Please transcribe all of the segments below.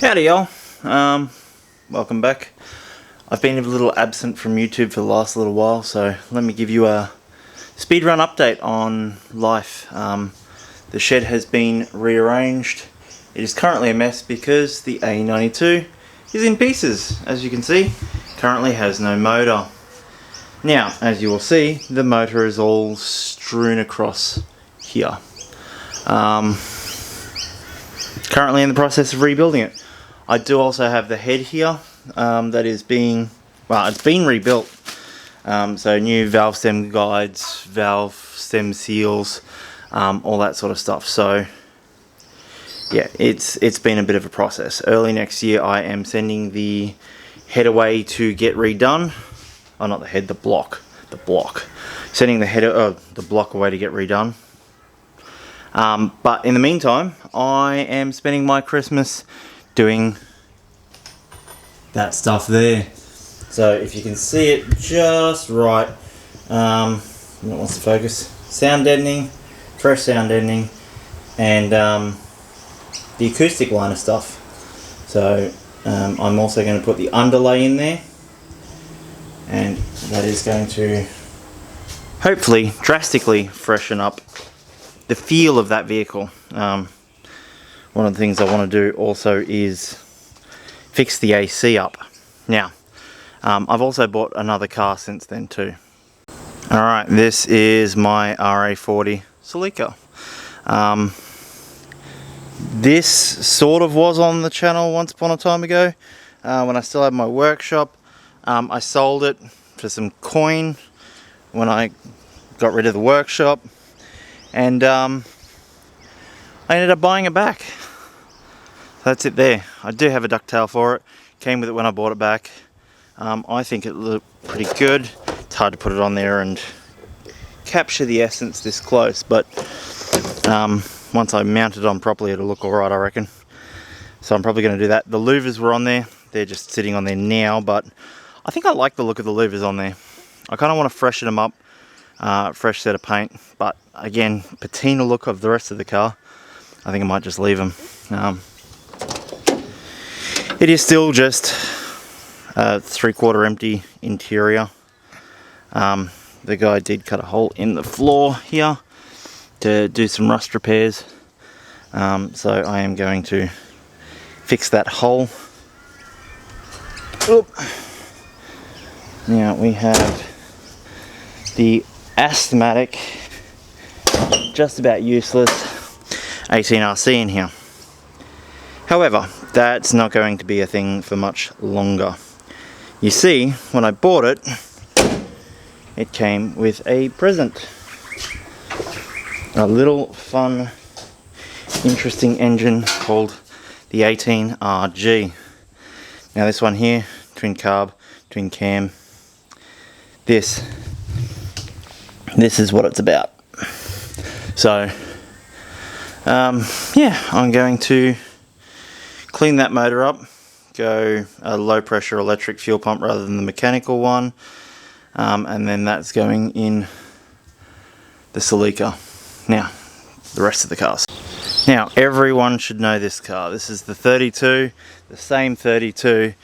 Howdy y'all, welcome back. I've been a little absent from YouTube for the last little while, so let me give you a speedrun update on life. The shed has been rearranged. It is currently a mess because the A92 is in pieces, as you can see. Currently has no motor. Now, as you will see, the motor is all strewn across here. Currently in the process of rebuilding it. I do also have the head here that is being, well, it's been rebuilt. So new valve stem guides, valve stem seals, all that sort of stuff. So yeah, it's been a bit of a process. Early next year I am sending the head away to get redone. Oh, not the head, the block. Sending the block away to get redone. But in the meantime, I am spending my Christmas doing that stuff there. So if you can see it just right, what wants to focus? Sound deadening, fresh sound deadening, and the acoustic liner stuff. So I'm also going to put the underlay in there, and that is going to hopefully drastically freshen up the feel of that vehicle. One of the things I want to do also is fix the AC up. Now, I've also bought another car since then too. Alright, this is my RA40 Celica. This sort of was on the channel once upon a time ago, when I still had my workshop. I sold it for some coin when I got rid of the workshop, and I ended up buying it back. That's it there. I do have a ducktail for it. Came with it when I bought it back. I think it looked pretty good. It's hard to put it on there and capture the essence this close, but once I mount it on properly, it'll look alright, I reckon. So I'm probably going to do that. The louvers were on there. They're just sitting on there now, but I think I like the look of the louvers on there. I kind of want to freshen them up. Fresh set of paint, but again, patina look of the rest of the car, I think I might just leave them. It is still just a 3/4 empty interior. The guy did cut a hole in the floor here to do some rust repairs, so I am going to fix that hole. Oop. Now we have the asthmatic, just about useless 18RC in here. However, that's not going to be a thing for much longer. You see, when I bought it, it came with a present. A little fun, interesting engine called the 18RG. Now this one here, twin carb, twin cam. This is what it's about. So yeah, I'm going to clean that motor up, go a low pressure electric fuel pump rather than the mechanical one, and then that's going in the Celica. Now the rest of the cars. Now everyone should know this car. This is the 32, the same 32.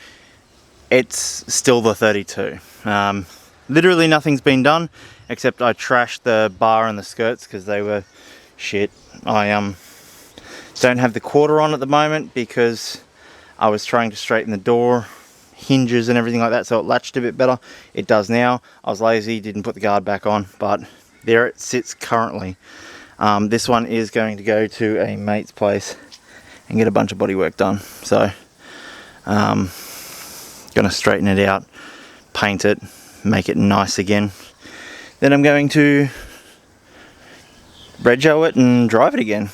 It's still the 32. Literally nothing's been done except I trashed the bar and the skirts because they were shit. I don't have the quarter on at the moment because I was trying to straighten the door hinges and everything like that, so it latched a bit better. It does now. I was lazy, didn't put the guard back on, but there it sits currently. This one is going to go to a mate's place and get a bunch of bodywork done. So gonna straighten it out, paint it, make it nice again. Then I'm going to rego it and drive it again.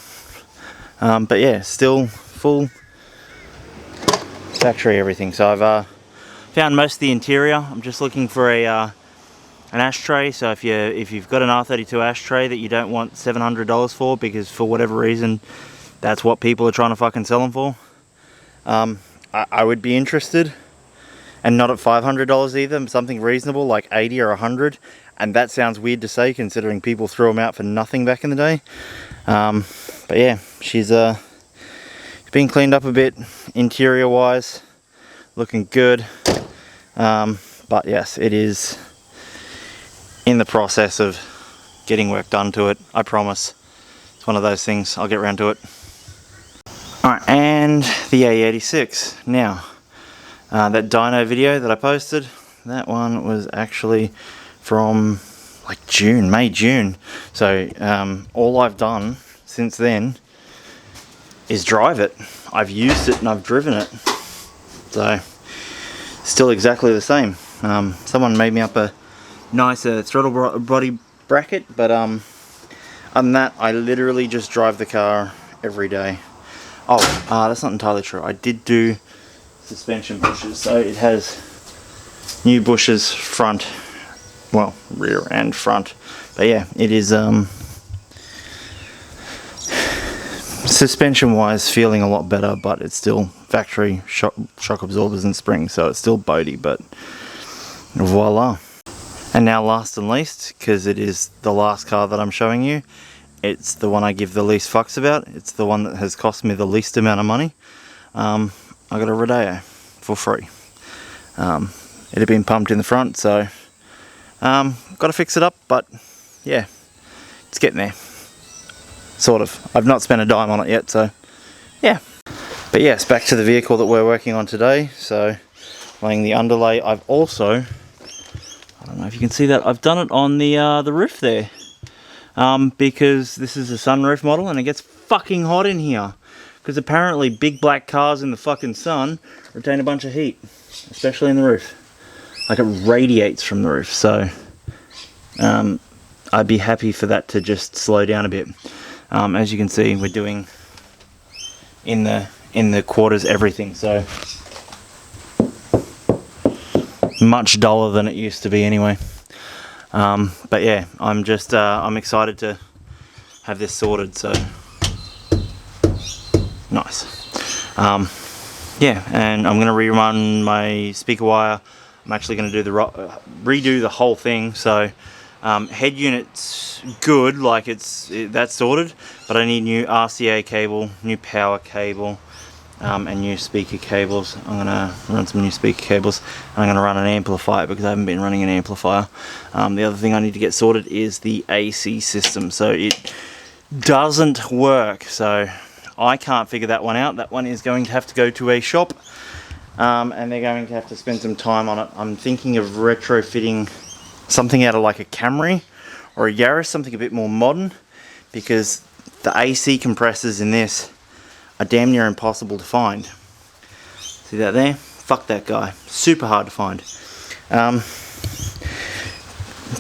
But yeah, still full factory everything. So I've found most of the interior. I'm just looking for an ashtray. So if you've got an R32 ashtray that you don't want $700 for, because for whatever reason that's what people are trying to fucking sell them for, I would be interested. And not at $500 either, something reasonable like 80 or 100. And that sounds weird to say considering people threw them out for nothing back in the day. But yeah, she's been cleaned up a bit interior wise, looking good. But yes, it is in the process of getting work done to it, I promise. It's one of those things, I'll get around to it. Alright, and the A86. Now, that dyno video that I posted, that one was actually from like June, May, June. So all I've done since then is drive it. I've used it and I've driven it. So, still exactly the same. Someone made me up a nicer throttle body bracket, but other than that, I literally just drive the car every day. Oh, that's not entirely true. I did do suspension bushes, so it has new bushes front, well, rear and front. But yeah, it is suspension wise feeling a lot better, but it's still factory shock absorbers and springs, so it's still boaty, but voila. And now last and least, because it is the last car that I'm showing you, it's the one I give the least fucks about. It's the one that has cost me the least amount of money. I got a Rodeo for free. It had been pumped in the front, so got to fix it up, but yeah, it's getting there. Sort of. I've not spent a dime on it yet, so yeah. But yes, back to the vehicle that we're working on today. So laying the underlay. I've also, I don't know if you can see that, I've done it on the roof there. Because this is a sunroof model and it gets fucking hot in here. Because apparently big black cars in the fucking sun retain a bunch of heat. Especially in the roof. Like it radiates from the roof. So I'd be happy for that to just slow down a bit. As you can see, we're doing in the quarters everything. So much duller than it used to be anyway. But yeah, I'm excited to have this sorted, so nice. Yeah, and I'm going to rerun my speaker wire. I'm actually going to do redo the whole thing, so head unit's good, like that's sorted, but I need new RCA cable, new power cable, and new speaker cables. I'm going to run some new speaker cables. I'm going to run an amplifier because I haven't been running an amplifier. The other thing I need to get sorted is the AC system. So it doesn't work. So I can't figure that one out. That one is going to have to go to a shop. And they're going to have to spend some time on it. I'm thinking of retrofitting something out of like a Camry or a Yaris, something a bit more modern. Because the AC compressors in this are damn near impossible to find. See that there? Fuck that guy. Super hard to find.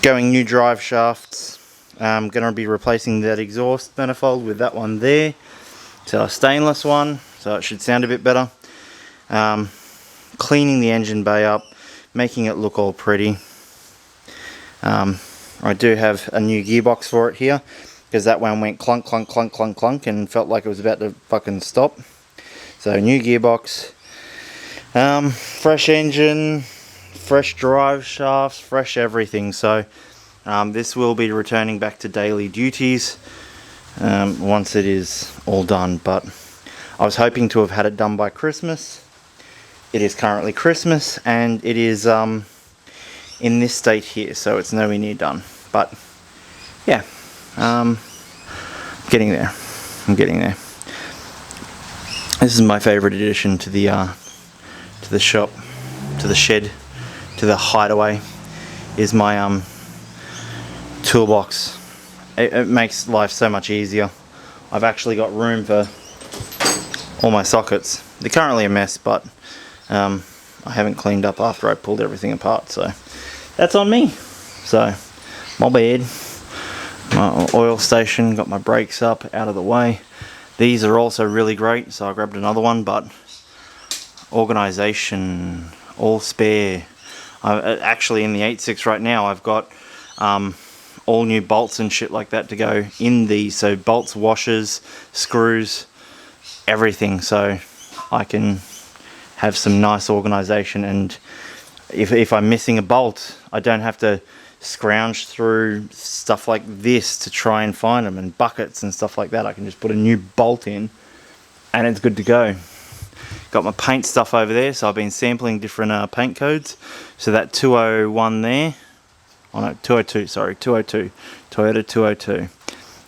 Going new drive shafts. I'm going to be replacing that exhaust manifold with that one there. So a stainless one, so it should sound a bit better. Cleaning the engine bay up, making it look all pretty. I do have a new gearbox for it here, because that one went clunk, clunk, clunk, clunk, clunk, and felt like it was about to fucking stop. So new gearbox, fresh engine, fresh drive shafts, fresh everything. So this will be returning back to daily duties once it is all done. But I was hoping to have had it done by Christmas. It is currently Christmas, and it is in this state here, so it's nowhere near done. But yeah. Getting there. I'm getting there. This is my favorite addition to the shop, to the shed, to the hideaway. Is my toolbox. It makes life so much easier. I've actually got room for all my sockets. They're currently a mess, but I haven't cleaned up after I pulled everything apart, so that's on me. So my bad. My oil station, got my brakes up, out of the way. These are also really great, so I grabbed another one, but organisation, all spare. Actually in the 8.6 right now, I've got all new bolts and shit like that to go in these, so bolts, washers, screws, everything, so I can have some nice organisation, and if I'm missing a bolt, I don't have to scrounge through stuff like this to try and find them, and buckets and stuff like that. I can just put a new bolt in and it's good to go. Got my paint stuff over there, so I've been sampling different paint codes. So that 201 there, oh no, 202, sorry, 202, Toyota 202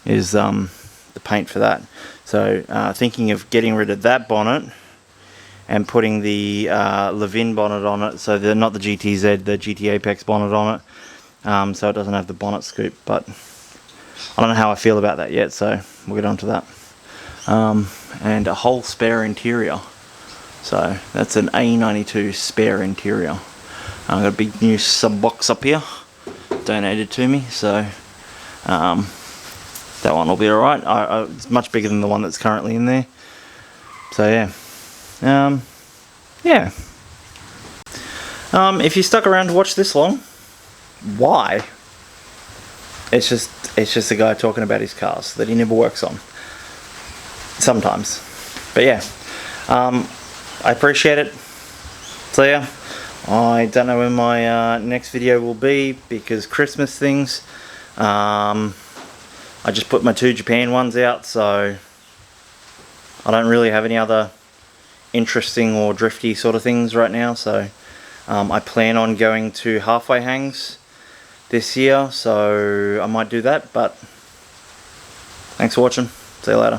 is the paint for that. So thinking of getting rid of that bonnet and putting the Levin bonnet on it, so they're not the GTZ, the GT Apex bonnet on it, so it doesn't have the bonnet scoop, but I don't know how I feel about that yet, so we'll get on to that. And a whole spare interior, so that's an A92 spare interior. I've got a big new sub box up here, donated to me, so that one will be alright. It's much bigger than the one that's currently in there, so yeah. Yeah. If you stuck around to watch this long, why? It's just a guy talking about his cars that he never works on. Sometimes. But yeah. I appreciate it. See ya. I don't know when my next video will be because Christmas things. I just put my 2 Japan ones out, so I don't really have any other interesting or drifty sort of things right now, so I plan on going to halfway hangs this year, so I might do that. But thanks for watching, see you later.